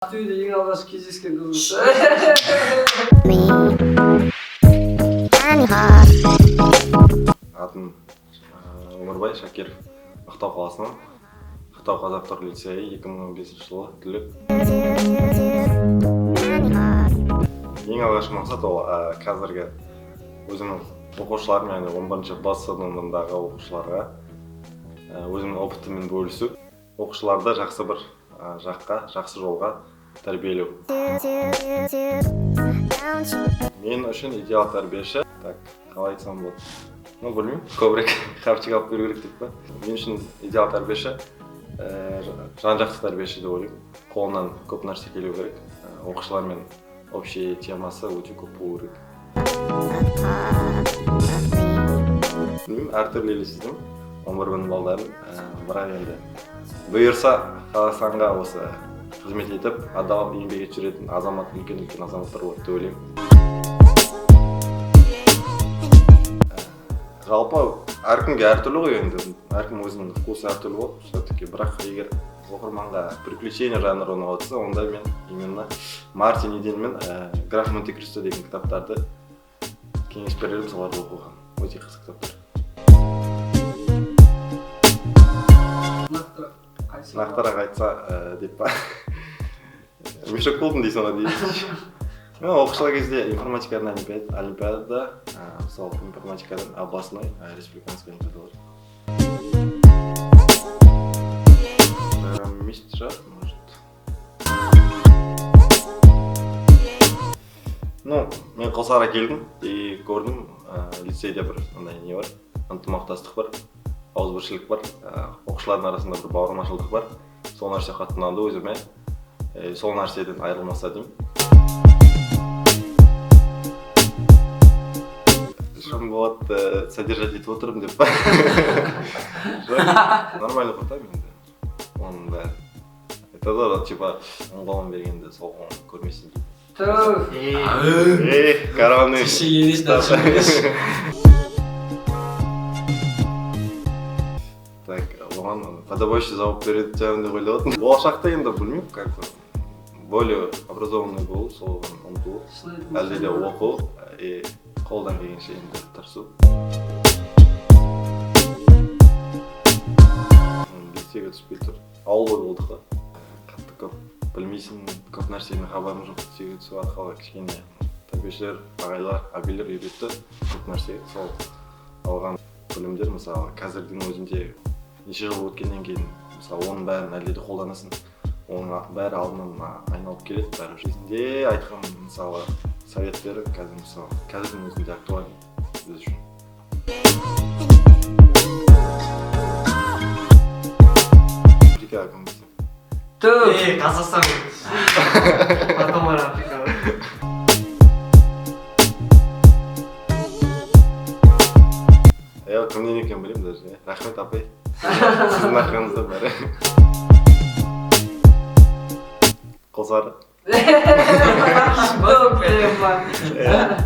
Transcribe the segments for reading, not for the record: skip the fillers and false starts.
Ақтөбеде ең алғаш кездескен күніміз. Атым Өмірбай Шакиров, Ақтау қаласынан, Ақтау қазақтар лицейі 2015 жылы түлек. Ең алғашқы мақсат ол қазіргі өзімнің оқушыларым, яғни 11-ші бас сыныбындағы оқушыларға өзімнің опытыммен бөлісу, оқушыларды жақсы бір жаққа, жақсы жолға тәрбиелеу. Мен үшін идеал тәрбиеші, қалай айтсам болады. Білмеймін, көбірек қапчық алып беру керек деп па. Мен үшін идеал тәрбиеші, жан-жақты тәрбиеші деп ойлаймын. Қолынан көп нәрсе келу керек. Оқушылармен общий темасы өте көп болу керек. Білмеймін, әртүрлі елестеймін. 11 білім балдарын, бірақ енді бұйырса Қазақстанға осы қызмет етіп, адал еңбек етіп жүретін азамат, үлкен азаматтар болады деп ойлаймын. Жалпы әркімге әртүрлі ғой енді, әркім өзінің вкусы әртүрлі болады. Все-таки бірақ егер оқырманға приключения жанры ұнатса, онда мен именно Мартин Иден мен Граф Монте-Кристо деген кітаптарды кеңес беремін, соларды оқуға. Өте қызық кітаптар. Нақтырақ айтса деп па. Мешок болдым дейсің оны дейсің. Мен оқушылар кезде информатикадан олимпиадада, мысалы информатикадан областной, республиканский олимпиадалар. Месяц шығар, может. Мен Құлсарыға келдім и көрдім, лицейде бір не бар, ынтымақтастық бар, ауызбіршілік бар, оқушылардың арасында бір бауырмашылдық бар. Сол нәрсе қатты ұнады өзіме. Сол нәрседен айырылмаса деймін. Шын болады, содержать етіп отырмын деп па. Нормально құртайым енді. Оның бәрі. Это да, типа, қолын бергенде сол қолын көрмесін дейді. Түф! Караваны. Оған подобающий жауап береді деп ойлап отырмын. Болашақта енді білмеймін, как-то более образованный болу, соған ұмтылу, әлде де оқу и қолдан келгенше енді тырысу. Лицейге түспей тұр. Ауыл бой болдық та. Қатты көп білмейсің, көп нәрсені хабарым жоқ. Лицейге түсу арқылы кішкене тәрбиешілер, ағайлар, әбилер үйретті көп нәрсе. Сол алған білімдер, мысалы, қазірдің өзінде неше жыл өткеннен кейін, мысалы, оның бәрін әлде де қолданасың. Оның бәрі алдынан айналып келеді, бәрі жүзінде айтқан, мысалы, советтері қазірдің өзінде актуальны біз үшін. Африкаға кім білсін? Түф! Қазақстан. Атамар Африкаға. Кімден екен білемін даже. Рахмет апай. Сіздің арқаңызда бәрі. Құлсары.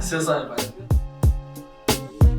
Все сами понятно.